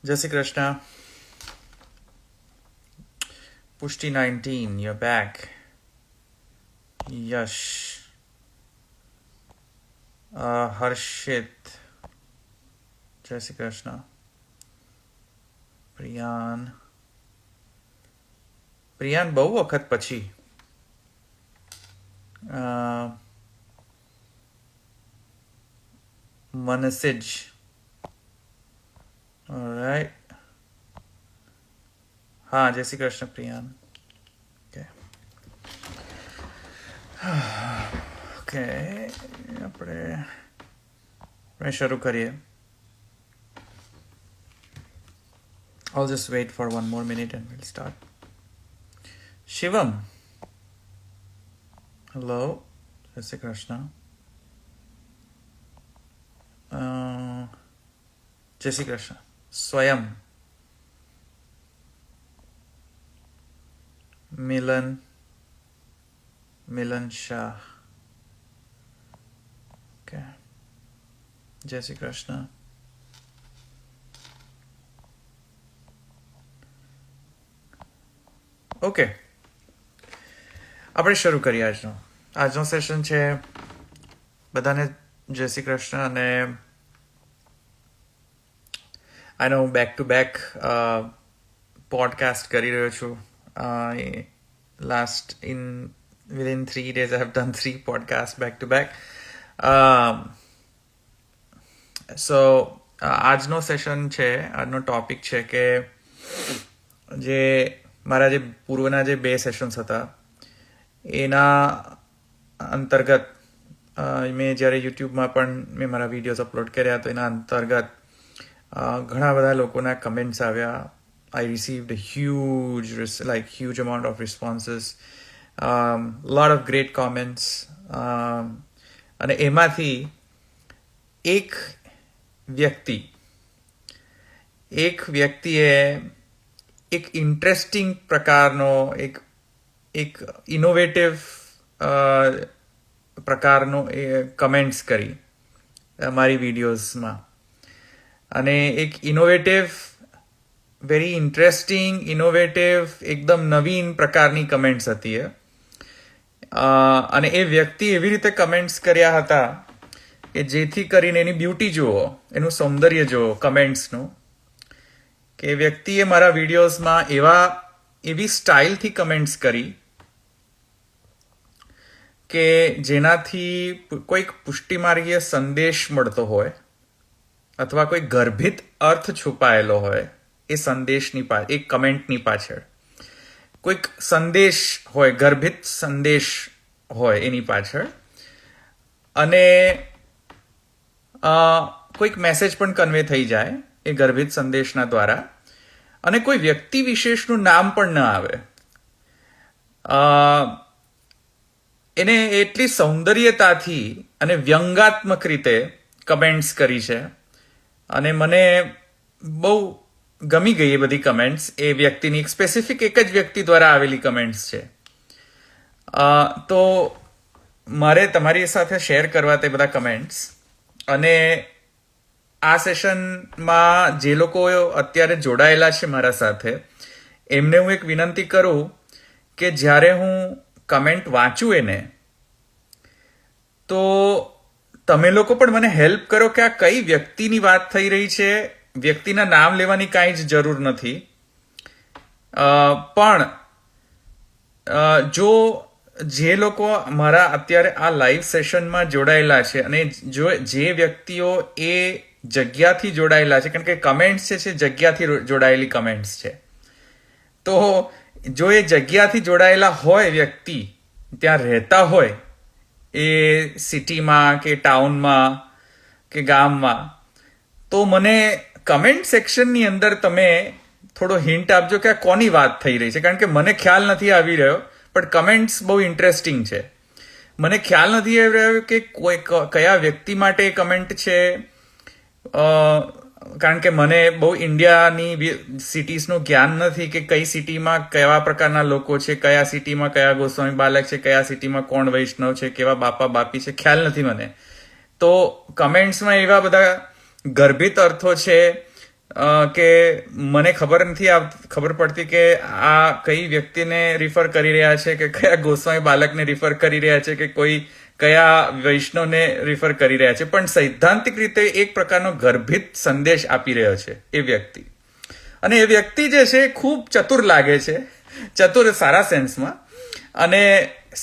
Jai Shri Krishna. Pushti 19, you're back. Yash. Harshit. Jai Shri Krishna. Priyan. Priyan બહુ વખત પછી મનસિજ. Alright. હા, જય શ્રી કૃષ્ણ પ્રિયાન. ઓકે, આપણે શરૂ કરીએ. I'll just wait for one more minute and we'll start. Shivam. Hello. Jai Shri Krishna. Jai Shri Krishna. Swayam. Milan Shah. Okay. Jai Shri Krishna. Okay. આપણે શરૂ કરીએ આજનો સેશન છે. બધાને જય શ્રી કૃષ્ણ. અને આઈ નો બેક ટુ બેક પોડકાસ્ટ કરી રહ્યો છું. within 3 days I have done 3 podcasts back to back. So આજનો સેશન છે, આજનો ટોપિક છે કે જે મારા જે પૂર્વના જે 2 સેશન્સ હતા એના અંતર્ગત મેં જ્યારે યુટ્યુબમાં પણ મેં મારા વિડીયોઝ અપલોડ કર્યા તો એના અંતર્ગત ઘણા બધા લોકોના કમેન્ટ્સ આવ્યા. I received a huge amount of responses, lot of great comments, અને એમાંથી એક વ્યક્તિએ એક ઇન્ટરેસ્ટિંગ પ્રકારનો એક ઇનોવેટિવ પ્રકારનો કમેન્ટ્સ કરી મારી વિડીયોઝમાં. અને એક વેરી ઇન્ટરેસ્ટિંગ એકદમ નવીન પ્રકારની કમેન્ટ્સ હતી. અને એ વ્યક્તિ એવી રીતે કમેન્ટ્સ કર્યા હતા કે જેથી કરીને એની બ્યુટી જુઓ, એનું સૌંદર્ય જુઓ કમેન્ટ્સનું. કે વ્યક્તિએ મારા વિડીયોઝમાં એવી સ્ટાઇલથી કમેન્ટ્સ કરી કે જેનાથી કોઈક પુષ્ટિમાર્ગીય સંદેશ મળતો હોય અથવા કોઈ ગર્ભિત અર્થ છુપાયેલો હોય એ સંદેશની એક કમેન્ટની પાછળ કોઈક સંદેશ હોય, ગર્ભિત સંદેશ હોય એની પાછળ. અને કોઈક મેસેજ પણ કન્વે થઈ જાય એ ગર્ભિત સંદેશના દ્વારા. અને કોઈ વ્યક્તિ વિશેષનું નામ પણ ન આવે. એને એટલી સૌંદર્યતાથી અને વ્યંગાત્મક રીતે કમેન્ટ્સ કરી છે અને મને બહુ ગમી ગઈ એ બધી કમેન્ટ્સ. એ વ્યક્તિની સ્પેસિફિક એક જ વ્યક્તિ દ્વારા આવેલી કમેન્ટ્સ છે. તો મારે તમારી સાથે શેર કરવા તે બધા કમેન્ટ્સ. અને આ સેશનમાં જે લોકો અત્યારે જોડાયેલા છે મારા સાથે એમને હું એક વિનંતી કરું કે જ્યારે હું કમેન્ટ વાંચું એને તો તમે લોકો પણ મને હેલ્પ કરો કે આ કઈ વ્યક્તિની વાત થઈ રહી છે. વ્યક્તિના નામ લેવાની કાંઈ જ જરૂર નથી. પણ જો જે લોકો મારા અત્યારે આ લાઈવ સેશનમાં જોડાયેલા છે અને જે વ્યક્તિઓ એ જગ્યાથી જોડાયેલા છે, કારણ કે કમેન્ટ્સ છે જગ્યાથી જોડાયેલી કમેન્ટ્સ છે, તો જો એ જગ્યાથી જોડાયેલા હોય વ્યક્તિ, ત્યાં રહેતા હોય એ સિટીમાં કે ટાઉનમાં કે ગામમાં, તો મને કમેન્ટ સેક્શનની અંદર તમે થોડો હિન્ટ આપજો કે આ કોની વાત થઈ રહી છે. કારણ કે મને ખ્યાલ નથી આવી રહ્યો, પણ કમેન્ટ્સ બહુ ઇન્ટરેસ્ટિંગ છે. મને ખ્યાલ નથી આવી રહ્યો કે કયા વ્યક્તિ માટે કમેન્ટ છે. કારણ કે મને બહુ ઇન્ડિયાની સિટીઝનું જ્ઞાન નથી કે કઈ સિટીમાં કેવા પ્રકારના લોકો છે, કયા સિટીમાં કયા ગોસ્વામી બાલક છે, કયા સિટીમાં કોણ વૈષ્ણવ છે, કેવા બાપા બાપી છે, ખ્યાલ નથી મને. તો કમેન્ટ્સમાં એવા બધા ગર્ભિત અર્થો છે કે મને ખબર પડતી કે આ કઈ વ્યક્તિને રિફર કરી રહ્યા છે, કે કયા ગોસ્વામી બાલકને રિફર કરી રહ્યા છે, કે કોઈ કયા વૈષ્ણવને રિફર કરી રહ્યા છે, પણ સૈદ્ધાંતિક રીતે એક પ્રકારનો ગર્ભિત સંદેશ આપી રહ્યો છે એ વ્યક્તિ. અને એ વ્યક્તિ જે છે ખૂબ ચતુર લાગે છે, ચતુર સારા સેન્સમાં, અને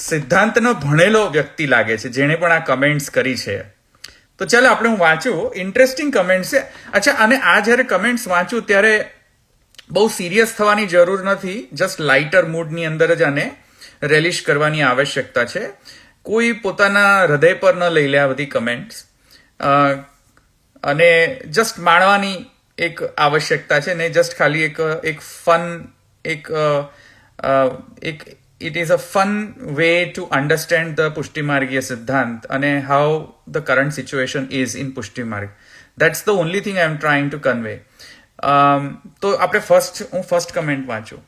સિદ્ધાંતનો ભણેલો વ્યક્તિ લાગે છે જેણે પણ આ કમેન્ટ્સ કરી છે. તો ચાલો આપણે હું વાંચું, ઇન્ટરેસ્ટિંગ કમેન્ટ છે. અચ્છા, અને આ જ્યારે કમેન્ટ્સ વાંચું ત્યારે બહુ સિરિયસ થવાની જરૂર નથી, જસ્ટ લાઇટર મૂડની અંદર જ આને રેલિશ કરવાની આવશ્યકતા છે. કોઈ પોતાના હૃદય પર ન લઈ લે આ બધી કમેન્ટ્સ, અને જસ્ટ માણવાની એક આવશ્યકતા છે ને, જસ્ટ ખાલી એક ફન એક it is a fun way to understand the Pushti Margiya Siddhant and how the current situation is in Pushti Marg. That's the only thing I am trying to convey. તો આપણે હું first comment વાંચું.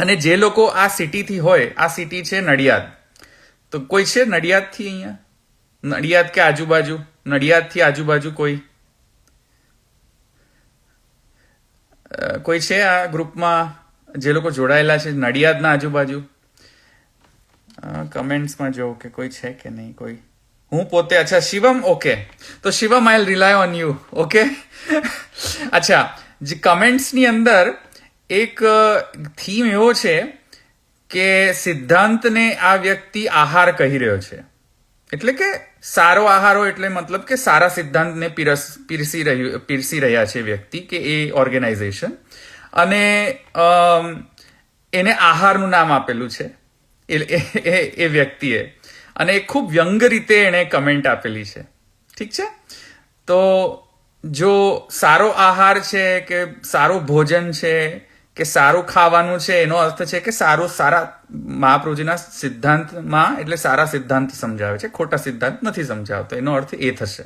અને જે લોકો આ સિટીથી હોય, આ સિટી છે નડિયાદ. તો કોઈ છે નડિયાદથી અહીંયા? નડિયાદ કે આજુબાજુ? નડિયાદથી આજુબાજુ કોઈ છે આ ગ્રુપમાં જે લોકો જોડાયેલા છે નડિયાદના આજુબાજુ? કમેન્ટ્સમાં જોઉં કે કોઈ છે કે નહીં. કોઈ? હું પોતે. અચ્છા, શિવમ. ઓકે, તો Shivam, I will rely on you. Okay. અચ્છા, જે કમેન્ટ્સની અંદર એક થીમ એવો છે કે સિદ્ધાંતને આ વ્યક્તિ આહાર કહી રહ્યો છે. એટલે કે સારો આહાર હોય એટલે મતલબ કે સારા સિદ્ધાંતને પીરસી રહ્યા છે વ્યક્તિ કે એ ઓર્ગેનાઇઝેશન, અને એને આહારનું નામ આપેલું છે એ વ્યક્તિએ, અને એ ખૂબ વ્યંગ રીતે એણે કમેન્ટ આપેલી છે. ઠીક છે. તો જો સારો આહાર છે કે સારું ભોજન છે કે સારું ખાવાનું છે, એનો અર્થ છે કે સારા મહાપ્રભુજીના સિદ્ધાંતમાં, એટલે સારા સિદ્ધાંત સમજાવે છે, ખોટા સિદ્ધાંત નથી સમજાવતો, એનો અર્થ એ થશે.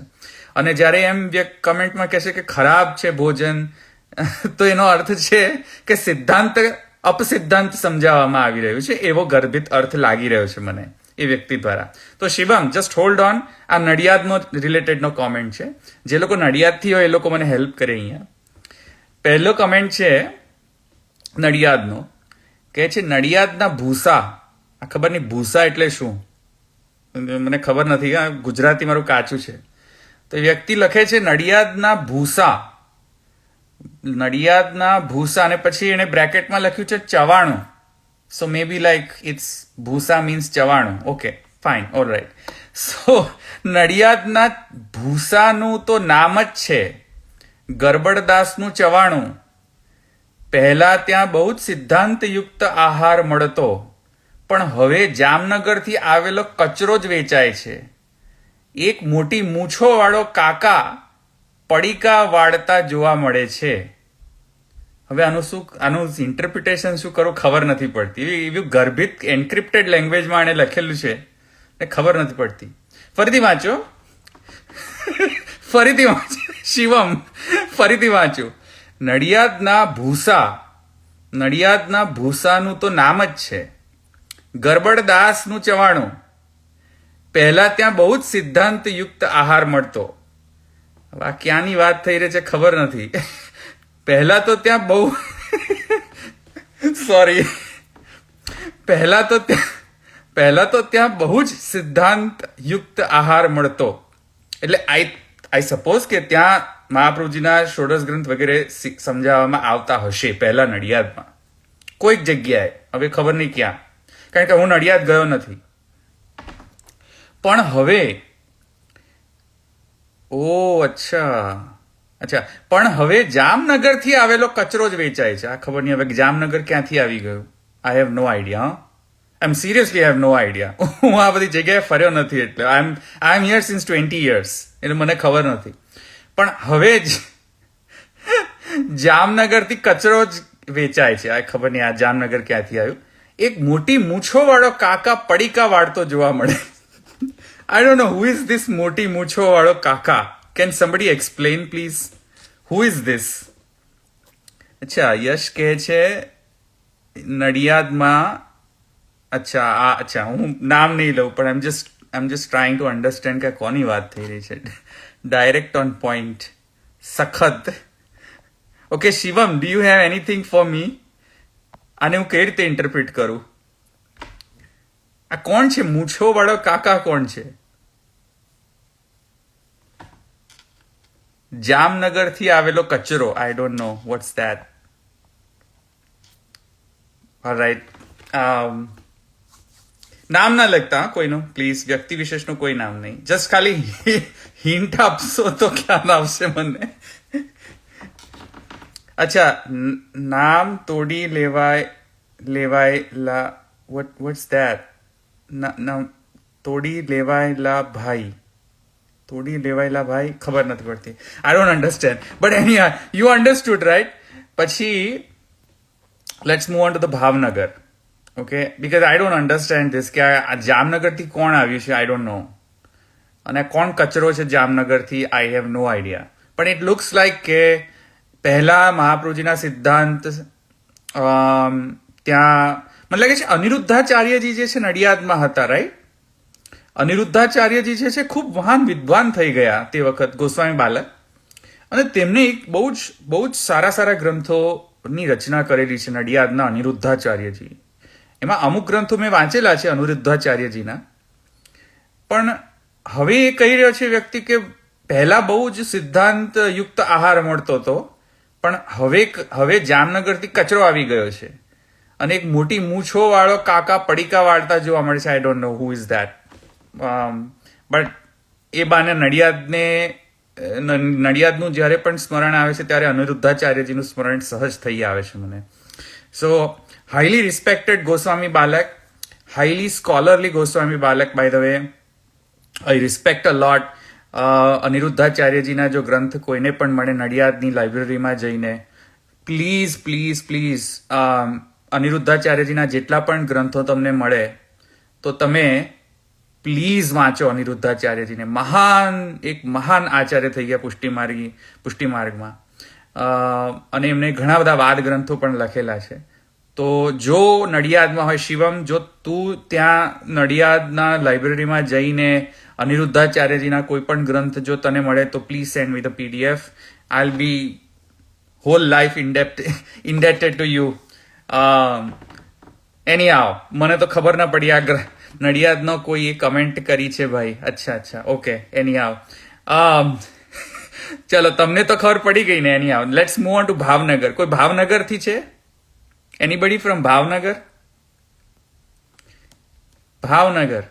અને જ્યારે એમ કમેન્ટમાં કહેશે કે ખરાબ છે ભોજન, તો એનો અર્થ છે કે સિદ્ધાંત અપસિદ્ધાંત સમજાવવામાં આવી રહ્યું છે, એવો ગર્ભિત અર્થ લાગી રહ્યો છે મને એ વ્યક્તિ દ્વારા. તો શિવમ, જસ્ટ હોલ્ડ ઓન. આ નડિયાદનો રિલેટેડનો કોમેન્ટ છે. જે લોકો નડિયાદથી હોય એ લોકો મને હેલ્પ કરે. અહીંયા પહેલો કમેન્ટ છે નડિયાદનો, કે છે નડિયાદના ભૂસા. આ ખબર નહીં ભૂસા એટલે શું, મને ખબર નથી. ગુજરાતી મારું કાચું છે. તો એ વ્યક્તિ લખે છે નડિયાદના ભૂસા, અને પછી એને બ્રેકેટમાં લખ્યું છે 94. So May B like it's ભૂસા means 94. Okay, fine, all right. So નડિયાદના ભૂસાનું તો નામ જ છે ગરબડદાસનું 94. પહેલા ત્યાં બહુ જ સિદ્ધાંતયુક્ત આહાર મળતો, પણ હવે જામનગરથી આવેલો કચરો જ વેચાય છે. એક મોટી મૂછો વાળો કાકા પડીકા વાળતા જોવા મળે છે. હવે આનું ઇન્ટરપ્રિટેશન શું કરું ખબર નથી પડતી. એવી ગર્ભિત એન્ક્રિપ્ટેડ લેંગ્વેજમાં આને લખેલું છે ને ખબર નથી પડતી. ફરીથી વાંચો શિવમ, ફરીથી વાંચો. નડિયાદના ભૂસાનું તો નામ જ છે ગરબડદાસનું 94. પહેલા ત્યાં બહુ જ સિદ્ધાંતયુક્ત આહાર મળતો. હવે આ ક્યાંની વાત થઈ રહી છે ખબર નથી. પહેલા તો ત્યાં બહુ બહુ જ સિદ્ધાંતયુક્ત આહાર મળતો. એટલે આઈ સપોઝ કે ત્યાં મહાપ્રભુજીના ષોડશ ગ્રંથ વગેરે સમજાવવામાં આવતા હશે પહેલા નડિયાદમાં કોઈક જગ્યાએ. હવે ખબર નહીં ક્યાં, કારણ કે હું નડિયાદ ગયો નથી. પણ હવે પણ હવે જામનગરથી આવેલો કચરો જ વેચાય છે. આ ખબર નહીં હવે જામનગર ક્યાંથી આવી ગયું. I have no idea. I am seriously have no idea. હું આ બધી જગ્યાએ ફર્યો નથી, એટલે I am here since 20 years, એટલે મને ખબર નથી. પણ હવે જ જામનગરથી કચરો જ વેચાય છે. આ ખબર નહીં આ જામનગર ક્યાંથી આવ્યું. એક મોટી મૂછો વાળો કાકા પડીકા વાળતો જોવા મળે. I don't know who is this મોટી મૂછો વાળો કાકા. Can somebody explain please? Who is this? અચ્છા, યશ કહે છે નડિયાદમાં. અચ્છા, હું નામ નહીં લઉં, પણ I am just trying to understand કે કોની વાત થઈ રહી છે. ડાયરેક્ટ ઓન પોઈન્ટ, સખત okay Shivam, do you have anything for me? આને હું કઈ રીતે ઇન્ટરપ્રિટ કરું? આ કોણ છે? મૂછો વાળો કાકા કોણ છે? જામનગર થી આવેલો કચરો. I don't know what's that. Right. નામ ના લગતા કોઈનું, પ્લીઝ. વ્યક્તિ વિશેષનું કોઈ નામ નહીં. જસ્ટ ખાલી હિન્ટ આપશો તો ખ્યાલ આવશે મને. અચ્છા, નામ તોડી લેવાયેલા વોટ્સ ધેટ? તોડી લેવાયેલા ભાઈ. તોડી લેવાયેલા ભાઈ ખબર નથી પડતી. I don't understand, but any you understood right. પછી let's move on to the Bhavnagar. Okay, because I don't understand this કે આ જામનગરથી કોણ આવ્યું છે. I don't know. અને કોણ કચરો છે જામનગરથી? I have no idea. પણ ઇટ લુક્સ લાઈક કે પહેલા મહાપ્રભુજીના સિદ્ધાંત ત્યાં મને લાગે છે અનિરુદ્ધાચાર્યજી જે છે નડિયાદમાં હતા, રાઈટ? અનિરુદ્ધાચાર્યજી જે છે ખૂબ મહાન વિદ્વાન થઈ ગયા તે વખત, ગોસ્વામી બાલક. અને તેમને એક બહુ જ સારા ગ્રંથોની રચના કરેલી છે નડિયાદના અનિરુદ્ધાચાર્યજી. એમાં અમુક ગ્રંથો મેં વાંચેલા છે અનિરુદ્ધાચાર્યજીના. પણ હવે એ કહી રહ્યો છે વ્યક્તિ કે પહેલા બહુ જ સિદ્ધાંત યુક્ત આહાર મળતો હતો, પણ હવે જામનગરથી કચરો આવી ગયો છે. અને એક મોટી મૂછો વાળો કાકા પડીકા વાળતા જોવા મળે છે. I don't know who is that. But એ બાને નડિયાદનું જ્યારે પણ સ્મરણ આવે છે ત્યારે અનિરુદ્ધાચાર્યજીનું સ્મરણ સહજ થઈ આવે છે મને. સો હાઈલી રિસ્પેક્ટેડ ગોસ્વામી બાલક, હાઈલી સ્કોલરલી ગોસ્વામી બાલક, by the way. I respect a lot. અનિરુદ્ધાચાર્યજીના જો ગ્રંથ કોઈને પણ મળે નડિયાદની લાઇબ્રેરીમાં જઈને, પ્લીઝ પ્લીઝ પ્લીઝ અનિરુદ્ધાચાર્યજીના જેટલા પણ ગ્રંથો તમને મળે તો તમે પ્લીઝ વાંચો અનિરુદ્ધાચાર્યજીને. એક મહાન આચાર્ય થઈ ગયા પુષ્ટિમાર્ગમાં. અને એમને ઘણા બધા વાદ ગ્રંથો પણ લખેલા છે. તો જો નડિયાદમાં હોય, શિવમ, જો તું ત્યાં નડિયાદના લાઇબ્રેરીમાં જઈને અનિરુદ્ધાચાર્યજીના કોઈ પણ ગ્રંથ જો તને મળે તો please send me the PDF. I'll be whole life indebted to you. એની મને તો ખબર ના પડી આ નડિયાદનો કોઈ કમેન્ટ કરી છે ભાઈ. અચ્છા, ઓકે. એની ચલો, તમને તો ખબર પડી ગઈ ને. Any let's move on to Bhavnagar. કોઈ ભાવનગરથી છે? Anybody from Bhavnagar? Bhavnagar.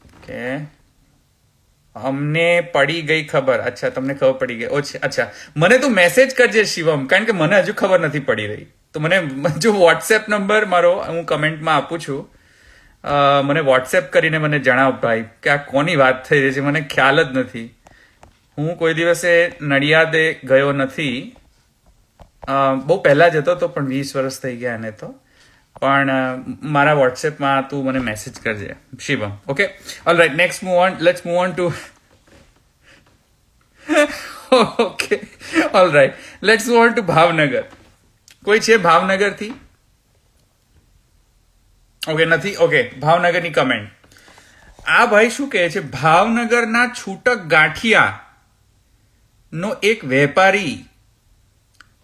Okay, અમને પડી ગઈ ખબર. અચ્છા, તમને ખબર પડી ગઈ. અચ્છા, મને તું મેસેજ કરજે શિવમ, કારણ કે મને હજુ ખબર નથી પડી રહી. તો મને જો વોટ્સએપ નંબર મારો હું કમેન્ટમાં આપું છું, મને વોટ્સએપ કરીને મને જણાવ ભાઈ કે આ કોની વાત થઈ રહી છે. મને ખ્યાલ જ નથી. હું કોઈ દિવસે નડિયાદે ગયો નથી. બહુ પહેલા જ હતો તો, પણ 20 વર્ષ થઈ ગયા એને તો. પણ મારા વોટ્સએપમાં તું મને મેસેજ કરજે Shivam. Okay, all right. Next move on. Let's move on two okay, all right. Let's move on to Bhavnagar. કોઈ છે ભાવનગરથી? ઓકે, નથી. ઓકે, ભાવનગરની કમેન્ટ. આ ભાઈ શું કહે છે? ભાવનગરના છૂટક ગાંઠિયા નો એક વેપારી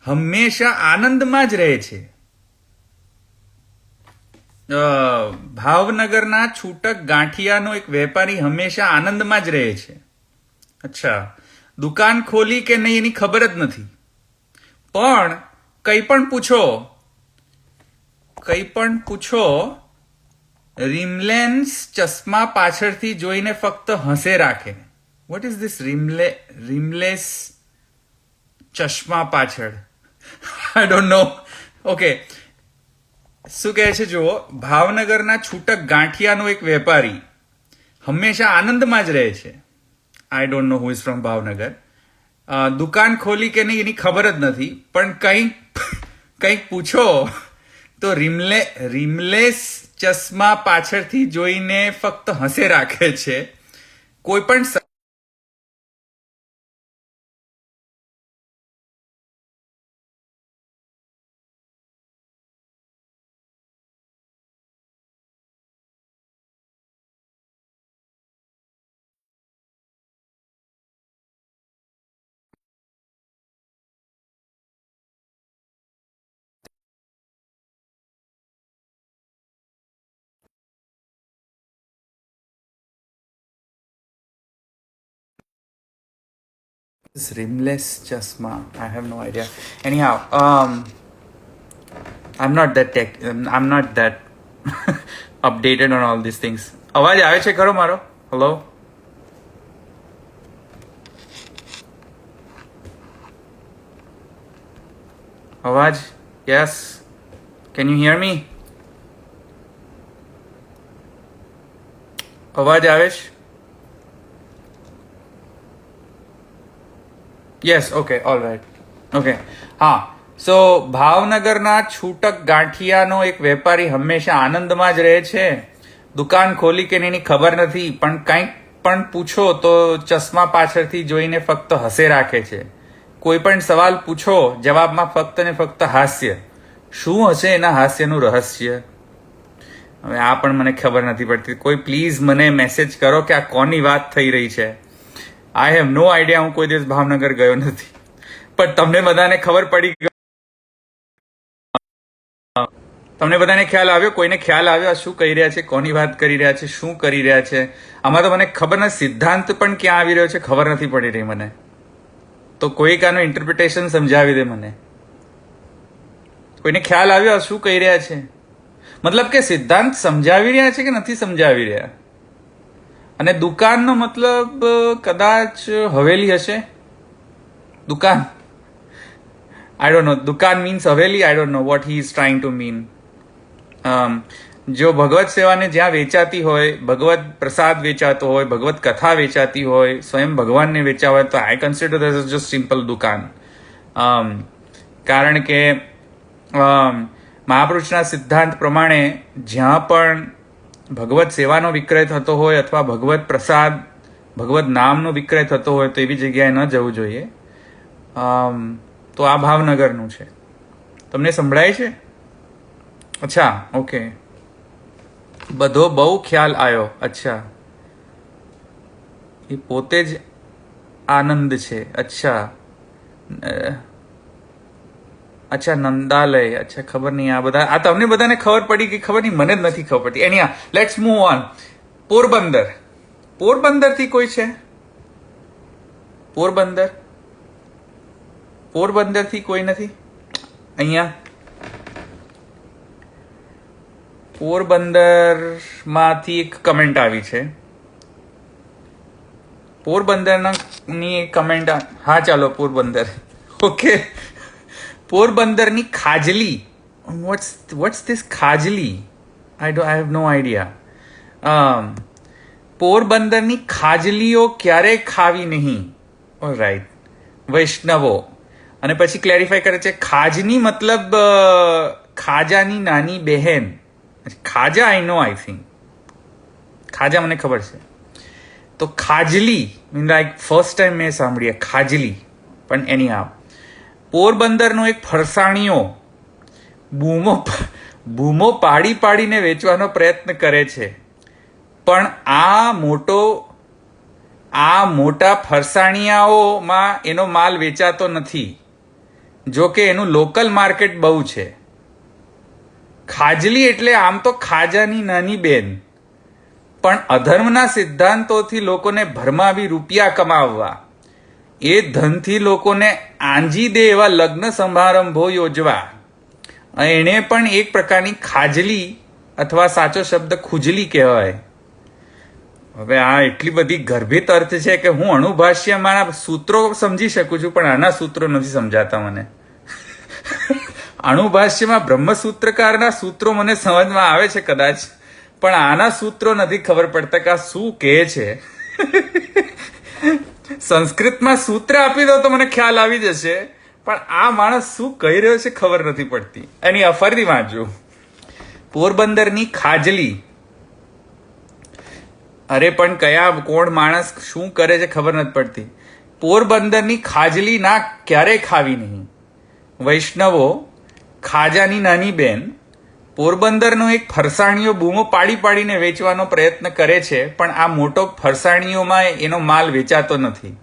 હંમેશા આનંદમાં જ રહે છે. ભાવનગરના છૂટક ગાંઠિયાનો એક વેપારી હંમેશા આનંદમાં જ રહે છે. અચ્છા, દુકાન ખોલી કે નહીં એની ખબર જ નથી, પણ કંઈ પણ પૂછો રિમલેન્સ ચશ્મા પાછળથી જોઈને ફક્ત હસે રાખે. વોટ ઇઝ ધીસ રિમલેસ ચશ્મા પાછળ? આઈ ડોન્ટ નો. ઓકે, શું કહે છે જુઓ. ભાવનગરના છૂટક ગાંઠિયાનો એક વેપારી હંમેશા આનંદમાં જ રહે છે. I don't know who is from Bhavnagar. દુકાન ખોલી કે નહીં એની ખબર જ નથી, પણ કંઈક પૂછો તો રિમલેસ ચશ્મા પાછળથી જોઈને ફક્ત હસે રાખે છે. કોઈ પણ This rimless chasma. I have no idea. Anyhow, I'm not that I'm not that updated on all these things. અવાજ આવે છે ખરો મારો? હેલો. અવાજ? Yes. Can you hear me? અવાજ આવે છે? Yes okay all right okay હા સો ભાવનગરના છૂટક ગાંઠિયાનો એક વેપારી હંમેશા આનંદમાં જ રહે છે. દુકાન ખોલી કે એની ખબર નથી, પણ કંઈક પણ પૂછો તો ચશ્મા પાછળથી જોઈને ફક્ત હસે રાખે છે. કોઈ પણ સવાલ પૂછો જવાબમાં ફક્ત ને ફક્ત હાસ્ય. શું હશે એના હાસ્યનું રહસ્ય? હવે આ પણ મને ખબર નથી પડતી. કોઈ પ્લીઝ મને મેસેજ કરો કે આ કોની વાત થઈ રહી છે. I have no idea. હું કોઈ દિવસ ભાવનગર ગયો નથી, પણ તમને બધાને ખબર પડી ગઈ. તમને બધાને ખ્યાલ આવ્યો? કોઈને ખ્યાલ આવ્યો શું કહી રહ્યા છે, કોની વાત કરી રહ્યા છે, શું કરી રહ્યા છે? આમાં તો મને ખબર નથી, સિદ્ધાંત પણ ક્યાં આવી રહ્યો છે ખબર નથી પડી રહી મને. તો કોઈક આનું ઇન્ટરપ્રિટેશન સમજાવી દે મને. કોઈને ખ્યાલ આવ્યો શું કહી રહ્યા છે? મતલબ કે સિદ્ધાંત સમજાવી રહ્યા છે કે નથી સમજાવી રહ્યા? અને દુકાનનો મતલબ કદાચ હવેલી હશે. દુકાન, આઈ ડોન્ટ નો. દુકાન મીન્સ હવેલી. I don't know what he is trying to mean. જો ભગવત સેવાને જ્યાં વેચાતી હોય, ભગવત પ્રસાદ વેચાતો હોય, ભગવત કથા વેચાતી હોય, સ્વયં ભગવાનને વેચ્યા હોય, તો I consider this is just simple દુકાન. કારણ કે મહાપુરુષના સિદ્ધાંત પ્રમાણે જ્યાં પણ ભગવત સેવાનો વિક્રય થતો હોય અથવા ભગવત પ્રસાદ, ભગવત નામનો વિક્રય થતો હોય તો એવી જગ્યાએ ન જવું જોઈએ. તો આ ભાવનગરનું છે. તમને સંભળાય છે? અચ્છા ઓકે. બધો બહુ ખ્યાલ આવ્યો. અચ્છા, એ પોતે જ આનંદ છે. અચ્છા અચ્છા નંદાલય. અચ્છા ખબર નહીં. આ બધા આ તમને બધાને ખબર પડી કે ખબર નહીં, મને જ નથી ખબર પડતી. એની લેટ્સ મૂવ ઓન. પોરબંદર. પોરબંદરથી કોઈ છે? પોરબંદર? પોરબંદરથી કોઈ નથી અહીંયા? પોરબંદરમાંથી એક કમેન્ટ આવી છે. પોરબંદરની એક કમેન્ટ. હા ચાલો પોરબંદર. ઓકે. પોરબંદરની ખાજલી. What's this khajli? I have no idea. પોરબંદરની ખાજલીઓ ક્યારે ખાવી નહીં. ઓલરાઈટ. વૈષ્ણવો. અને પછી ક્લેરિફાય કરે છે ખાજની મતલબ ખાજાની નાની બહેન. ખાજા આઈ નો. આઈ થિંક ખાજા મને ખબર છે. તો ખાજલી મીન લાઈક ફર્સ્ટ ટાઈમ મેં સાંભળીએ ખાજલી. પણ એની પોરબંદરનો એક ફરસાણીઓ બૂમો પાડી પાડીને વેચવાનો પ્રયત્ન કરે છે, પણ આ મોટા ફરસાણિયાઓમાં એનો માલ વેચાતો નથી. જો કે એનું લોકલ માર્કેટ બહુ છે. ખાજલી એટલે આમ તો ખાજાની નાની બેન, પણ અધર્મના સિદ્ધાંતોથી લોકોને ભરમાવી રૂપિયા કમાવવા, એ ધનથી લોકોને આંજી દે એવા લગ્ન સમારંભો યોજવા, એને પણ એક પ્રકારની ખાજલી અથવા સાચો શબ્દ ખુજલી કહેવાય. હવે આ એટલી બધી ગર્ભિત અર્થ છે કે હું અણુભાષ્યમાં સૂત્રો સમજી શકું છું, પણ આના સૂત્રો નથી સમજાતા મને. અણુભાષ્યમાં બ્રહ્મસૂત્રકારના સૂત્રો મને સમજમાં આવે છે કદાચ, પણ આના સૂત્રો નથી ખબર પડતા કે આ શું કહે છે. સંસ્કૃતમાં સૂત્ર આપી દો તો મને ખ્યાલ આવી જશે, પણ આ માણસ શું કહી રહ્યો છે ખબર નથી પડતી. એની ફરીથી વાંચું. પોરબંદરની ખાજલી. અરે પણ કયા કોણ માણસ શું કરે છે ખબર નથી પડતી. પોરબંદરની ખાજલી ના ક્યારે ખાવી નહીં. વૈષ્ણવો. ખાજાની નાની બેન. પોરબંદરનો એક ફરસાણીઓ બૂમો પાડી પાડીને વેચવાનો પ્રયત્ન કરે છે, પણ આ મોટો ફરસાણીઓમાં એનો માલ વેચાતો નથી.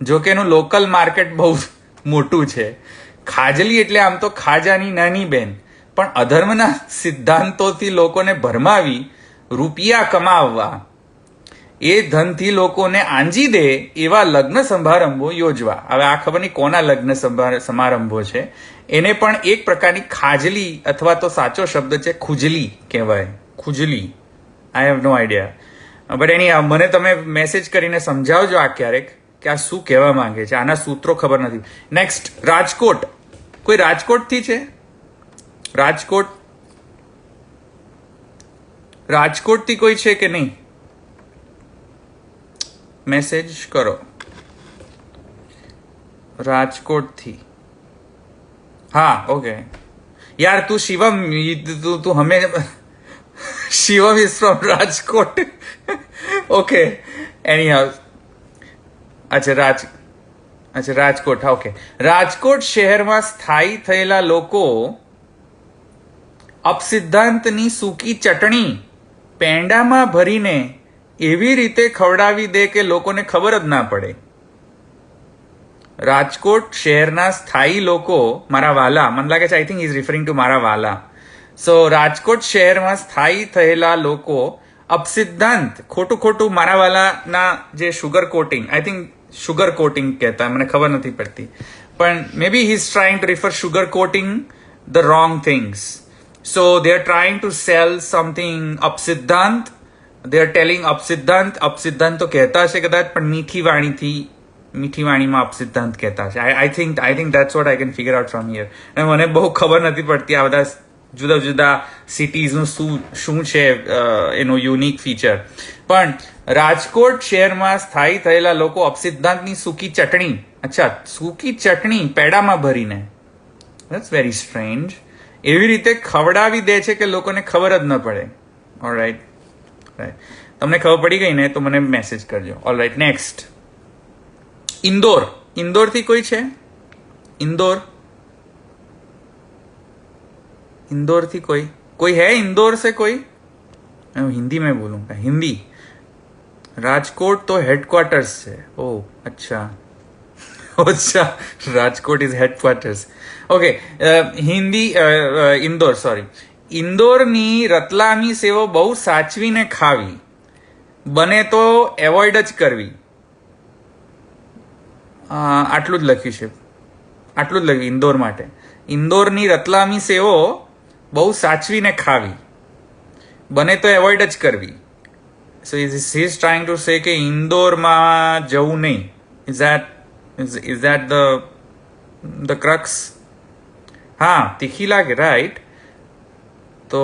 જો કે એનું લોકલ માર્કેટ બહુ મોટું છે. ખાજલી એટલે આમ તો ખાજાની નાની બેન, પણ અધર્મના સિદ્ધાંતોથી લોકોને ભરમાવી રૂપિયા કમાવવા, એ ધનથી લોકોને આંજી દે એવા લગ્ન સમારંભો યોજવા. હવે આ ખબર નહીં કોના લગ્ન સમારંભો છે. એને પણ એક પ્રકારની ખાજલી અથવા તો સાચો શબ્દ છે ખુજલી કહેવાય. ખુજલી. I have no idea. But એની મને તમે મેસેજ કરીને સમજાવજો આ ક્યારેક કે આ શું કહેવા માંગે છે. આના સૂત્રો ખબર નથી. નેક્સ્ટ, રાજકોટ. કોઈ રાજકોટથી છે? રાજકોટથી કોઈ છે કે નહીં? મેસેજ કરો. રાજકોટથી. હા, ઓકે. યાર તું શિવમ, તું હમે Shivam is from Rajkot. Okay, any house. અચ્છા રાજકોટ. હા, ઓકે. રાજકોટ શહેરમાં સ્થાયી થયેલા લોકો અપસિદ્ધાંતની સૂકી ચટણી પેંડામાં ભરીને એવી રીતે ખવડાવી દે કે લોકોને ખબર જ ના પડે. રાજકોટ શહેરના સ્થાયી લોકો, મારા વાલા, મને લાગે છે આઈ થિંક ઇઝ રિફરિંગ ટુ મારા વાલા. સો રાજકોટ શહેરમાં સ્થાયી થયેલા લોકો અપસિદ્ધાંત, ખોટું મારા વાલાના જે sugar coating, I think sugar coating કહેતા, મને ખબર નથી પડતી, પણ may be he is trying to refer sugar coating the wrong things. So they are trying to sell something અપસિદ્ધાંત. દે આર ટેલિંગ અપસિદ્ધાંત તો કહેતા હશે કદાચ, પણ મીઠી વાણીમાં અપસિદ્ધાંત કહેતા છે. I think that's what I can figure out from here. અને મને બહુ ખબર નથી પડતી આ બધા જુદા જુદા સિટીઝનું શું છે એનું યુનિક ફીચર. પણ રાજકોટ શહેરમાં સ્થાયી થયેલા લોકો અપસિદ્ધાંતની સૂકી ચટણી, અચ્છા સૂકી ચટણી પેડામાં ભરીને, ધેટ્સ વેરી સ્ટ્રેન્જ, એવી રીતે ખવડાવી દે છે કે લોકોને ખબર જ ન પડે. ઓલરાઈટ, તમને ખબર પડી ગઈ ને તો મને મેસેજ કરજો. ઓલરાઈટ, નેક્સ્ટ, ઇન્દોરથી કોઈ છે? इंदौर थी कोई है इंदौर से कोई? मैं हिंदी में बोलूंगा, हिंदी. राजकोट तो हेडक्वार्टर्स है. ओह अच्छा. Rajkot is headquarters. Okay, Hindi. Indore, sorry. ઇન્દોરની રતલામી સેવો બહુ સાચવીને ખાવી, બને તો એવોઇડ જ કરવી. આટલું જ લખ્યું ઇન્દોર માટે. ઇન્દોરની રતલામી સેવો બહુ સાચવીને ખાવી, બને તો એવોઇડ જ કરવી. So he is trying to say કે ઇન્દોરમાં જવું નહીં. Is that the crux? હા, તીખી લાગે, રાઈટ. તો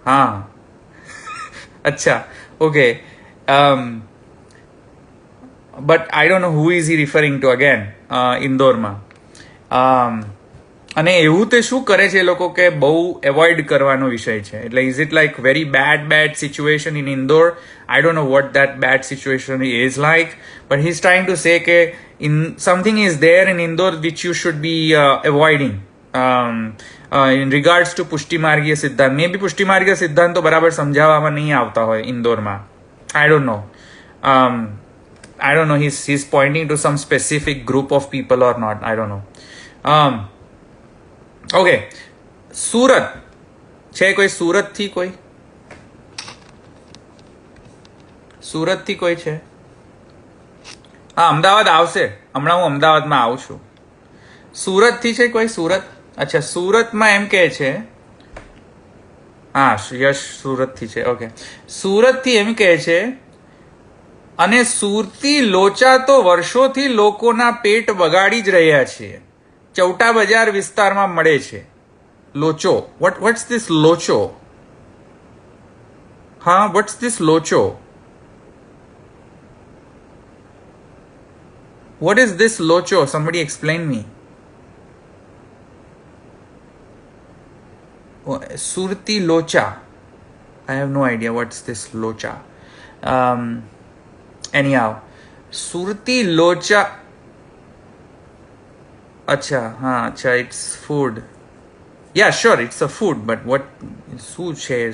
હા, અચ્છા, okay. But I don't know who is he referring to again ઇન્દોરમાં. અને એવું તે શું કરે છે એ લોકો કે બહુ એવોઇડ કરવાનો વિષય છે? એટલે is it like very bad situation in Indore? I don't know what that bad situation is like, but he is trying to say કે something is there in Indore which you should be avoiding in regards to પુષ્ટિમાર્ગીય સિદ્ધાંત. May બી પુષ્ટિમાર્ગીય સિદ્ધાંતો બરાબર સમજાવવામાં નહીં આવતા હોય ઇન્દોરમાં. I don't know. I don't know, he's pointing to some specific group of people or not, I don't know. Okay, Surat છે કોઈ? સુરતથી કોઈ છે? હા, અમદાવાદ આવશે હમણાં, હું અમદાવાદમાં આવું છું. સુરતથી છે કોઈ? સુરત, અચ્છા. સુરતમાં એમ કહે છે, હા યશ સુરતથી છે. ઓકે, સુરતથી એમ કહે છે, અને સુરતી લોચા તો વર્ષોથી લોકોના પેટ બગાડી જ રહ્યા છે. ચૌટા બજાર વિસ્તારમાં મળે છે લોચો. વટ્સ ધીસ લોચો? હા, what's this locho? What is this locho? Somebody explain me. સુરતી લોચા, I have no idea what's this locha. Anyhow, Surti locha. Acha, हाँ, अच्छा, it's food. Yeah, sure, it's a food, but what? શું છે?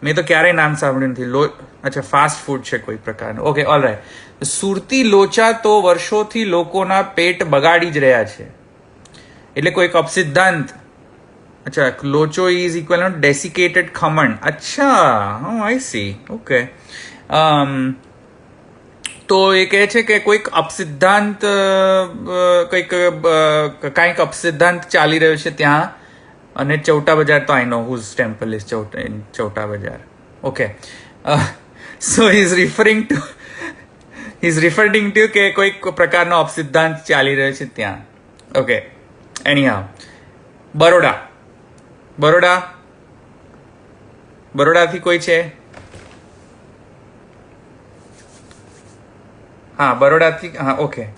મેં તો ક્યારેય નામ સાંભળ્યું નથી. અચ્છા, ફાસ્ટ ફૂડ છે કોઈ પ્રકારનું. Okay, alright. સુરતી લોચા તો વર્ષોથી લોકોના પેટ બગાડી જ રહ્યા છે. એટલે કોઈક અપસિદ્ધાંત. અચ્છા, locho is equal to desiccated khaman. અચ્છા, આઈ સી. ઓકે. તો એ કહે છે કે કોઈક અપસિદ્ધાંત કાંઈક અપસિદ્ધાંત ચાલી રહ્યો છે ત્યાં, અને ચૌટા બજાર તો I no whose temple is ચૌટા બજાર. ઓકે, સો ઇઝ રિફરિંગ ટુ કે કોઈક પ્રકારનો અપસિદ્ધાંત ચાલી રહ્યો છે ત્યાં. ઓકે, એનીહાઉ, બરોડાથી કોઈ છે? હા, બરોડાથી. હા, ઓકે.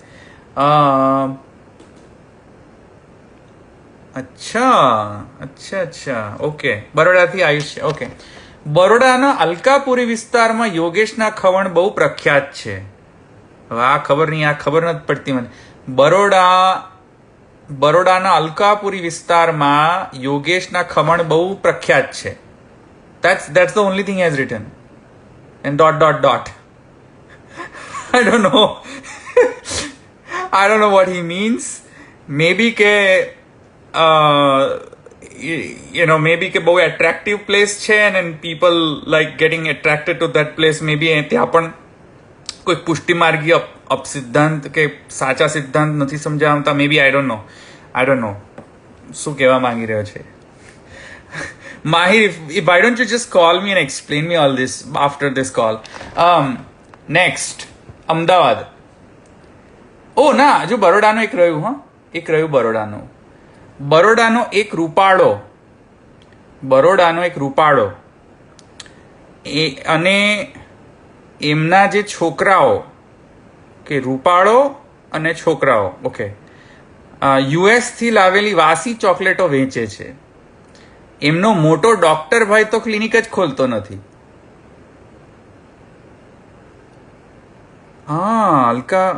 અચ્છા, ઓકે. બરોડાથી આયુષ્ય. ઓકે, બરોડાના અલકાપુરી વિસ્તારમાં યોગેશના ખવણ બહુ પ્રખ્યાત છે. હવે આ ખબર નથી પડતી મને. બરોડાના અલકાપુરી વિસ્તારમાં યોગેશના ખમણ બહુ પ્રખ્યાત છે. That's the only thing he has written. And ... I don't know. I don't know what he means. Maybe કે maybe કે બહુ attractive place છે and people like getting attracted to that place. Maybe ત્યાં પણ કોઈ પુષ્ટિમાર્ગી અપસિદ્ધાંત કે સાચા સિદ્ધાંત નથી સમજાવતા. maybe I don't know શું કહેવા માંગી રહ્યો છે. Mahir, why don't you just call me and explain me all this after this call? Next, Ahmedabad. ના, હજુ બરોડાનું એક રહ્યું. બરોડાનો એક રૂપાળો અને એમના જે છોકરાઓ, કે રૂપાળો અને છોકરાઓ, ઓકે, યુએસ થી લાવેલી વાસી ચોકલેટો વેચે છે. એમનો મોટો ડોક્ટર ભાઈ તો ક્લિનિક જ ખોલતો નથી. Alka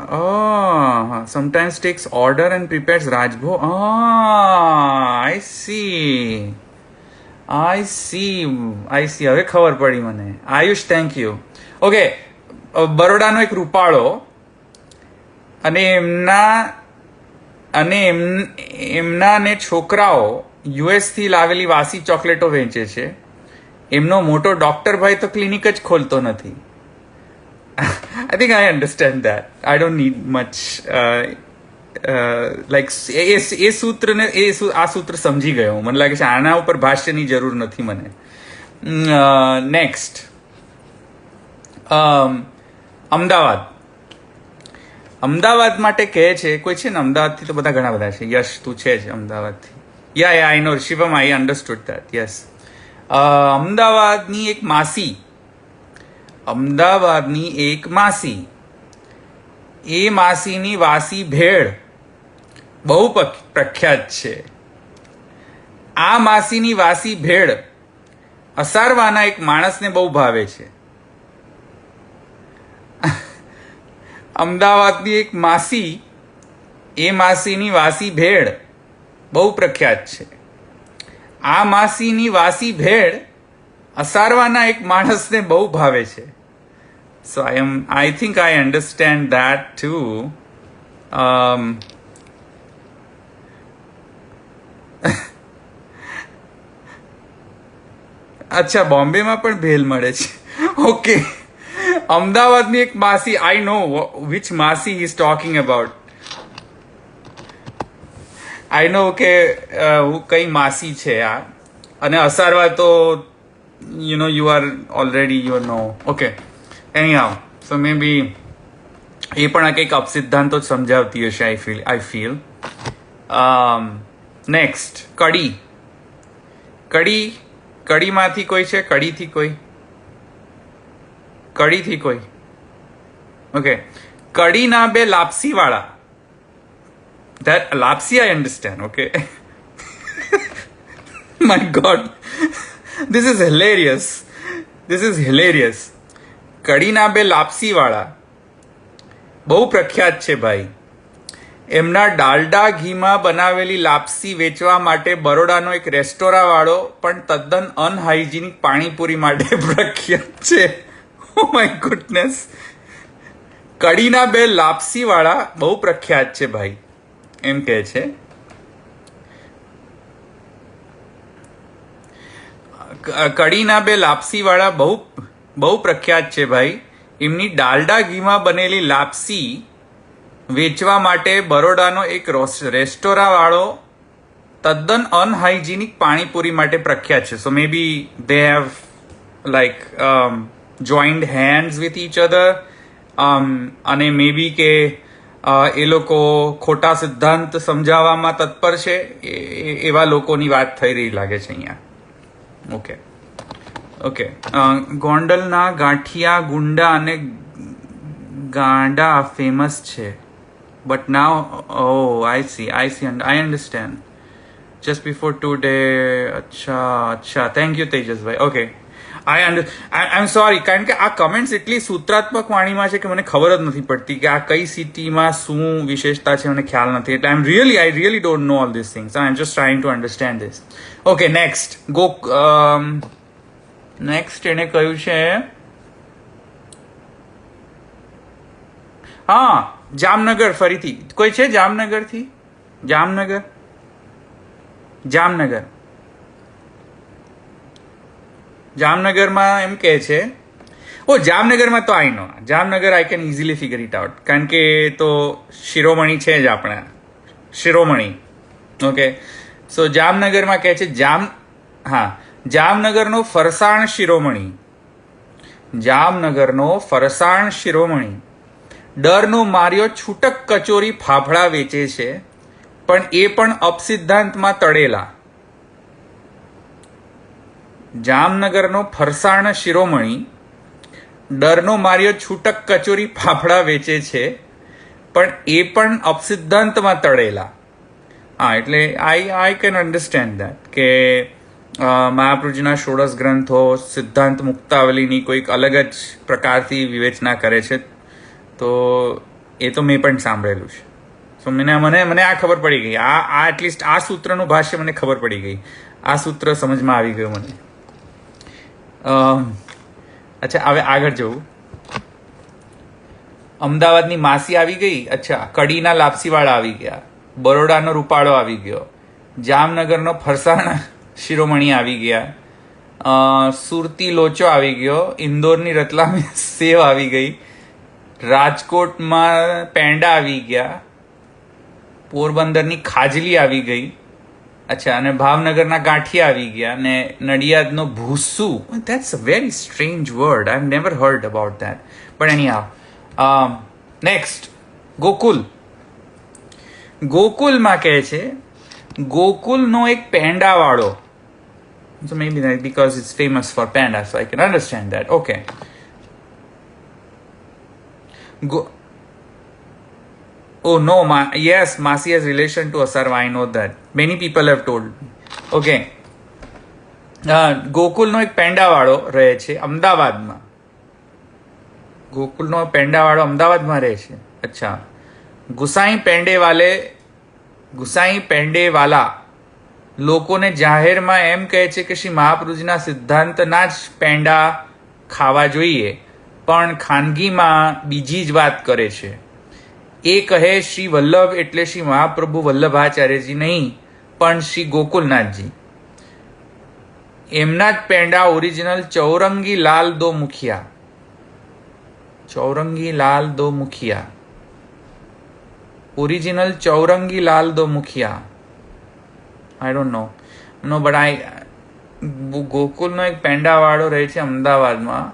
sometimes takes order and prepares Rajbhog. I see. હવે ખબર પડી મને. Ayush, thank you. ઓકે, બરોડાનો એક રૂપાળો અને એમના ને છોકરાઓ યુએસ થી લાવેલી વાસી ચોકલેટો વેચે છે. એમનો મોટો ડોક્ટર ભાઈ તો ક્લિનિક જ ખોલતો નથી. I think I understand that. I don't need much like એ સૂત્રને આ સૂત્ર સમજી ગયો. મને લાગે છે આના ઉપર ભાષ્યની જરૂર નથી મને. નેક્સ્ટ, અમદાવાદ માટે કહે છે કોઈ છે ને અમદાવાદથી? તો બધા ઘણા બધા છે. યશ, તું છે જ અમદાવાદથી? Yeah, I know. Shivam, I understood that. Yes. અમદાવાદની એક માસી, એ માસીની વાસી ભેળ બહુ પ્રખ્યાત છે. આ માસીની વાસી ભેળ અસારવાના એક માણસને બહુ ભાવે છે. અમદાવાદની એક માસી, એ માસીની વાસી ભેળ બહુ પ્રખ્યાત છે. આ માસીની વાસી ભેળ અસારવાના એક માણસને બહુ ભાવે છે. So I think I understand that too. અચ્છા, બોમ્બેમાં પણ ભેલ મળે છે. ઓકે, અમદાવાદની એક માસી. I know which માસી he is talking about. I know કે કઈ માસી છે આ. અને અસારવા તો you are already okay. Anyhow, so maybe એ પણ આ કંઈક અપસિદ્ધાંતો જ સમજાવતી હશે. I feel. નેક્સ્ટ, કડીમાંથી કોઈ છે? કડીથી કોઈ? ઓકે, કડીના બે લાપસી વાળા. That lapsi I understand, okay. My God, this is hilarious. કડીના બે લાપસી વાળા બહુ પ્રખ્યાત છે ભાઈ. એમના ડાલડા ઘીમાં બનાવેલી લાપસી વેચવા માટે બરોડાનો એક રેસ્ટોરાં વાળો પણ તદ્દન અનહાઇજીનિક પાણીપુરી માટે પ્રખ્યાત છે. Oh my goodness. કડીના બે લાપસી વાળા બહુ પ્રખ્યાત છે ભાઈ, એમ કહે છે. કડીના બે લાપસી વાળા બહુ બહુ પ્રખ્યાત છે ભાઈ. એમની ડાલડા ઘીમાં બનેલી લાપસી વેચવા માટે બરોડાનો એક રેસ્ટોરાં વાળો તદ્દન અનહાઇજીનિક પાણીપુરી માટે પ્રખ્યાત છે. So May be they have like joined hands with each other, અને મે બી કે એ લોકો ખોટા સિદ્ધાંત સમજાવવામાં તત્પર છે. એવા લોકોની વાત થઈ રહી લાગે છે અહીંયા. Okay okay. ગોંડલના ગાંઠિયા ગુંડા અને ગાંડા ફેમસ છે, but now I see I understand. Just before today. અચ્છા. Thank you Tejasbhai. Okay, I am sorry, કારણ કે આ કમેન્ટ્સ એટલી સૂત્રાત્મક વાણીમાં છે કે મને ખબર જ નથી પડતી કે આ કઈ સિટીમાં શું વિશેષતા છે, મને ખ્યાલ નથી. એટલે I really don't know all this things. I am just trying to understand this. Okay, next એને કહ્યું છે, હા, જામનગર. ફરીથી કોઈ છે જામનગરથી? જામનગરમાં એમ કહે છે, જામનગરમાં તો I know, Jamnagar I can easily figure it out, કારણ કે તો શિરોમણી છે જ આપણા, શિરોમણી. ઓકે, સો જામનગરમાં કહે છે જામનગરનો ફરસાણ શિરોમણી. ડરનો માર્યો છૂટક કચોરી ફાફડા વેચે છે, પણ એ પણ અપસિદ્ધાંતમાં તળેલા. જામનગરનો ફરસાણ શિરોમણી ડરનો માર્યો છૂટક કચોરી ફાફડા વેચે છે, પણ એ પણ અપસિદ્ધાંતમાં તળેલા. હા, એટલે આઈ કેન અન્ડરસ્ટેન્ડ દેટ કે મહાપ્રભુજીના ષોડશ ગ્રંથો સિદ્ધાંત મુક્તાવલીની કોઈક અલગ જ પ્રકારથી વિવેચના કરે છે. તો એ તો મેં પણ સાંભળેલું છે. સો મને આ ખબર પડી ગઈ. આ એટલીસ્ટ આ સૂત્રનું ભાષ્ય મને ખબર પડી ગઈ. આ સૂત્ર સમજમાં આવી ગયું મને. અચ્છા, હવે આગળ જવું. અમદાવાદની માસી આવી ગઈ. અચ્છા, કડીના લાપસીવાળા આવી ગયા. બરોડાનો રૂપાળો આવી ગયો. જામનગરનો ફરસાણ શિરોમણી આવી ગયા. સુરતી લોચો આવી ગયો. ઇન્દોરની રતલામી સેવ આવી ગઈ. રાજકોટમાં પેંડા આવી ગયા. પોરબંદરની ખાજલી આવી ગઈ. અચ્છા, અને ભાવનગરના ગાંઠિયા આવી ગયા. અને નડિયાદનો ભૂસું. That's a very strange word. I have never heard about that. પણ એનીહાઉ, નેક્સ્ટ ગોકુલમાં કહે છે ગોકુલનો એક પેંડાવાળો. So maybe that because it's famous for panda, so I can understand that. Okay. Oh no, yes, Masi has relation to Asarva. I know that. Many people have told me. Okay. ગોકુલનો એક પેંડાવાળો રહે છે અમદાવાદમાં. ગોકુલનો પેંડાવાળો અમદાવાદમાં રહે છે. અચ્છા. ગુસાઈ પેંડેવાલા લોકોને જાહેરમાં એમ કહે છે કે શ્રી મહાપ્રભુજીના સિદ્ધાંતના જ પેંડા ખાવા જોઈએ, પણ ખાનગીમાં બીજી જ વાત કરે છે. એ કહે શ્રી વલ્લભ એટલે શ્રી મહાપ્રભુ વલ્લભાચાર્યજી નહીં, પણ શ્રી ગોકુલનાથજી. એમના જ પેંડા ઓરિજિનલ ચૌરંગી લાલ દો મુખિયા. ઓરિજિનલ ચૌરંગી લાલ દો મુખિયા. I don't know. No, but ગોકુલનો એક પેંડાવાળો રહે છે અમદાવાદમાં.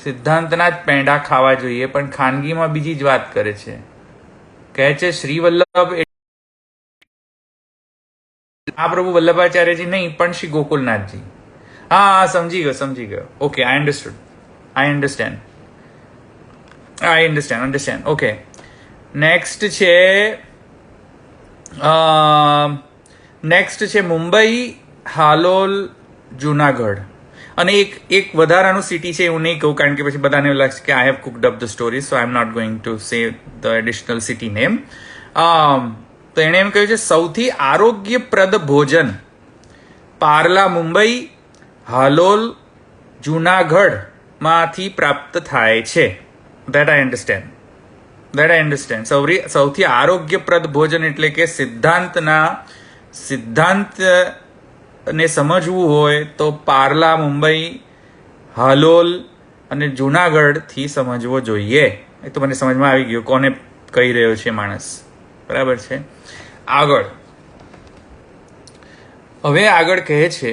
સિદ્ધાંતના જ પેંડા ખાવા જોઈએ, પણ ખાનગીમાં બીજી જ વાત કરે છે. કહે છે શ્રી વલ્લભ આ પ્રભુ વલ્લભાચાર્યજી નહીં, પણ શ્રી ગોકુલનાથજી. હા, સમજી ગયો. ઓકે, આઈ અન્ડરસ્ટેન્ડ. ઓકે, નેક્સ્ટ છે મુંબઈ, હાલોલ, જુનાગઢ. અને એક વધારાનું સિટી છે, એવું નહીં કહું કારણ કે પછી બધાને એવું લાગશે કે I have cooked up the story, so I am not going to say the additional city name. તો એણે એમ કહ્યું છે સૌથી આરોગ્યપ્રદ ભોજન પાર્લા મુંબઈ, હાલોલ, જુનાગઢમાંથી પ્રાપ્ત થાય છે. That I understand. સૌથી આરોગ્યપ્રદ ભોજન એટલે કે સિદ્ધાંતને સમજવું હોય તો પાર્લા મુંબઈ, હાલોલ અને જુનાગઢથી સમજવો જોઈએ. એ તો મને સમજમાં આવી ગયું કોને કહી રહ્યો છે માણસ. બરાબર છે. હવે આગળ કહે છે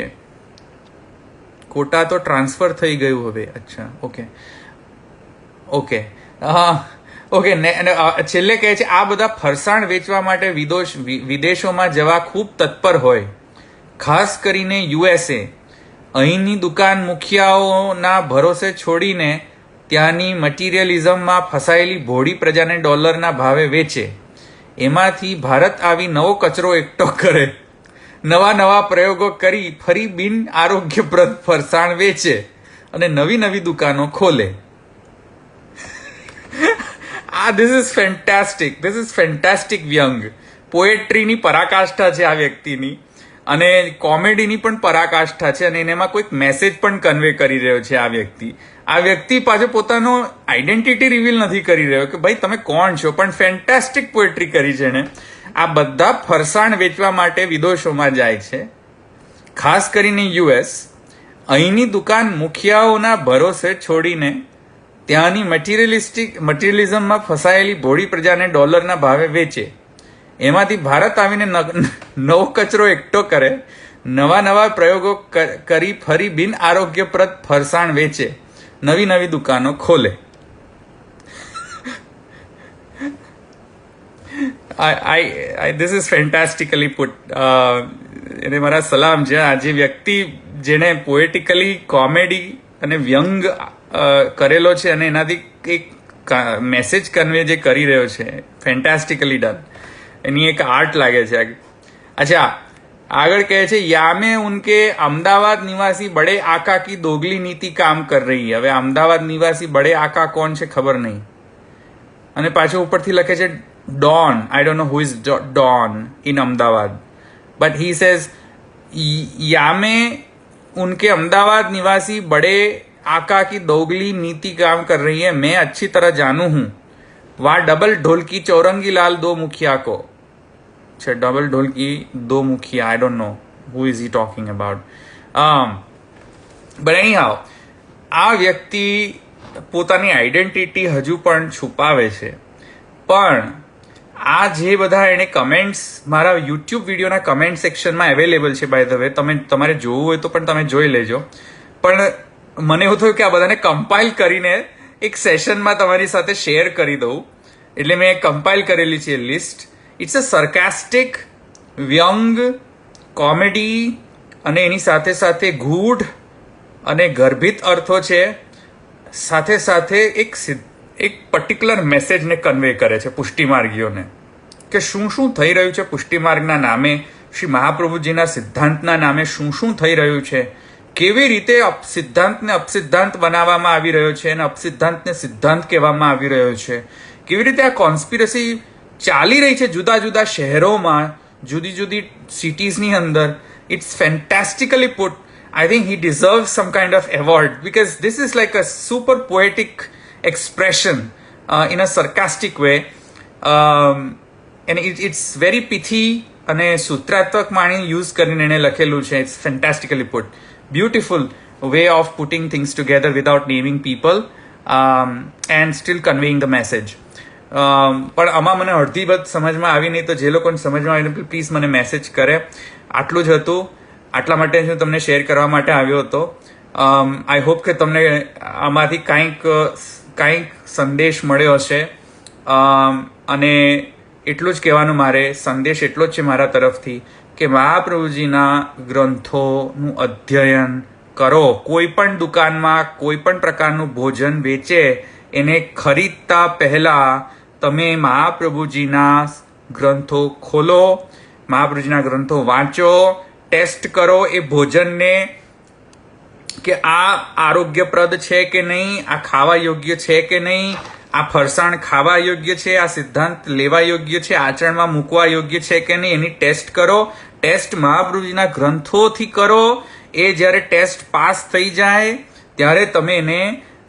કોટા તો ટ્રાન્સફર થઈ ગયું હવે. અચ્છા, ઓકે. છેલ્લે કહે છે આ બધા ફરસાણ વેચવા માટે વિદેશોમાં જવા ખૂબ તત્પર હોય, ખાસ કરીને USA. અહીંની દુકાન મુખિયાઓના ભરોસે છોડીને ત્યાંની મટીરિયલિઝમમાં ફસાયેલી ભોળી પ્રજાને ડોલરના ભાવે વેચે. એમાંથી ભારત આવી નવો કચરો એકઠો કરે, નવા પ્રયોગો કરી ફરી બિન આરોગ્યપ્રદ ફરસાણ વેચે અને નવી દુકાનો ખોલે. ધીસ ઇઝ ફેન્ટાસ્ટિક વ્યંગ. પોએટ્રીની પરાકાષ્ઠા છે આ વ્યક્તિની, અને કોમેડીની પણ પરાકાષ્ઠા છે, અને એમાં કોઈક મેસેજ પણ કન્વે કરી રહ્યો છે આ વ્યક્તિ પાછો પોતાનો આઈડેન્ટિટી રિવીલ નથી કરી રહ્યો કે ભાઈ તમે કોણ છો, પણ ફેન્ટાસ્ટિક પોએટ્રી કરી છે એને. આ બધા ફરસાણ વેચવા માટે વિદેશોમાં જાય છે, ખાસ કરીને US. અહીંની દુકાન મુખિયાઓના ભરોસે છોડીને ત્યાંની મટીરિયલિઝમમાં ફસાયેલી ભોળી પ્રજાને ડોલરના ભાવે વેચે. એમાંથી ભારત આવીને નવો કચરો એકઠો કરે, નવા પ્રયોગો કરી ફરી બિન આરોગ્યપ્રદ ફરસાણ વેચે, નવી દુકાનો ખોલે. This is fantastically put. એને મારા સલામ છે. આ જે વ્યક્તિ જેને પોએટિકલી કોમેડી અને વ્યંગ કરેલો છે અને એનાથી એક મેસેજ કન્વે જે કરી રહ્યો છે, ફેન્ટાસ્ટિકલી ડન. એની એક આર્ટ લાગે છે. અચ્છા, આગળ કહે છે યામે ઉનકે અમદાવાદ નિવાસી બડે આકા કી દોગલી નીતિ કામ કર રહી. હવે અમદાવાદ નિવાસી બડે આકા કોણ છે ખબર નહીં. અને પાછું ઉપરથી લખે છે don. I don't know who is don in Ahmedabad, but he says यामे उनके अहमदाबाद निवासी बड़े आका की दोगली नीति काम कर रही है, मैं अच्छी तरह जानू हूं. वह डबल ढोलकी चौरंगी लाल दो मुखिया को. अच्छा, डबल ढोलकी दो मुखिया, I don't know who is he talking about. But anyhow આ વ્યક્તિ પોતાની આઈડેન્ટિટી હજુ પણ છુપાવે છે. પણ આ જે બધા એને કમેન્ટ્સ મારા યુટ્યુબ વિડીયોના કમેન્ટ સેક્શનમાં અવેલેબલ છે. બાય ધ વે, તમારે જોવું હોય તો પણ તમે જોઈ લેજો. પણ મને એવું થયું કે આ બધાને કમ્પાઇલ કરીને એક સેશનમાં તમારી સાથે શેર કરી દઉં, એટલે મેં કમ્પાઇલ કરેલી છે લિસ્ટ. ઇટ્સ અ સરકાસ્ટિક, વ્યંગ, કોમેડી અને એની સાથે સાથે ગૂઢ અને ગર્ભિત અર્થો છે. સાથે સાથે એક પર્ટિક્યુલર મેસેજને કન્વે કરે છે પુષ્ટિમાર્ગીઓને, કે શું થઈ રહ્યું છે પુષ્ટિમાર્ગના નામે, શ્રી મહાપ્રભુજીના સિદ્ધાંતના નામે શું થઈ રહ્યું છે, કેવી રીતે સિદ્ધાંતને અપસિદ્ધાંત બનાવવામાં આવી રહ્યો છે અને અપસિદ્ધાંતને સિદ્ધાંત કહેવામાં આવી રહ્યો છે, કેવી રીતે આ કોન્સ્પિરસી ચાલી રહી છે જુદા જુદા શહેરોમાં, જુદી જુદી સિટીઝની અંદર. It's fantastically put. I think he deserves some kind of award, because this is like a super poetic expression in a sarcastic way, and it's very pithy અને સૂત્રાત્મક વાણી યુઝ કરીને એને લખેલું છે. It's fantastically put. Beautiful way of putting things together without naming people and still conveying the message. પણ આમાં મને અડધી વાત સમજમાં આવી નહીં, તો જે લોકોને સમજમાં આવી પ્લીઝ મને મેસેજ કરે. આટલું જ હતું. આટલા માટે હું તમને શેર કરવા માટે આવ્યો હતો. આઈ હોપ કે તમને આમાંથી કાંઈક સંદેશ મળ્યો હશે. અને એટલું જ કહેવાનું મારે, સંદેશ એટલો જ છે મારા તરફથી કે મહાપ્રભુજીના ગ્રંથોનું અધ્યયન કરો. કોઈ પણ દુકાનમાં કોઈ પણ પ્રકારનું ભોજન વેચે એને ખરીદતા પહેલા તમે મહાપ્રભુજીના ગ્રંથો ખોલો, મહાપ્રભુજીના ગ્રંથો વાંચો, ટેસ્ટ કરો એ ભોજનને કે આ આરોગ્યપ્રદ છે કે નહીં, આ ખાવા યોગ્ય છે કે નહીં, આ ફરસાણ ખાવા યોગ્ય છે, આ સિદ્ધાંત લેવા યોગ્ય છે, આચરણમાં મૂકવા યોગ્ય છે કે નહીં, એની ટેસ્ટ કરો. ટેસ્ટ મહાપ્રભુજીના ગ્રંથોથી કરો. એ જ્યારે ટેસ્ટ પાસ થઈ જાય ત્યારે તમે એને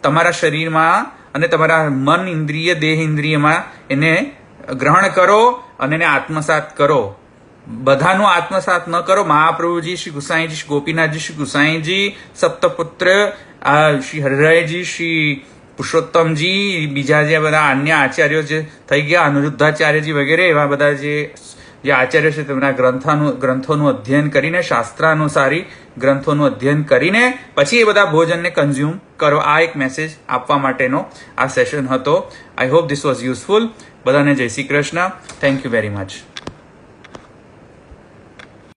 તમારા શરીરમાં અને તમારા મન ઇન્દ્રિય, દેહ ઇન્દ્રિયમાં એને ગ્રહણ કરો અને એને આત્મસાત કરો. બધાનો આત્મસાત ન કરો. મહાપ્રભુજી, શ્રી ગુસાઈજી, શ્રી ગોપીનાથજી, શ્રી ગુસાઈજી, સપ્તપુત્ર આ શ્રી હરિરાયજી, શ્રી પુરુષોત્તમજી, બીજા જે બધા અન્ય આચાર્યો જે થઈ ગયા, અનિરુદ્ધાચાર્યજી વગેરે એવા બધા જે આચાર્યો છે તેમના ગ્રંથોનું અધ્યયન કરીને, શાસ્ત્રાનુસારી ગ્રંથોનું અધ્યયન કરીને પછી એ બધા ભોજનને કન્ઝ્યુમ કરો. આ એક મેસેજ આપવા માટેનો આ સેશન હતો. I hope this was useful. બધાને જય Shri Krishna. Thank you very much.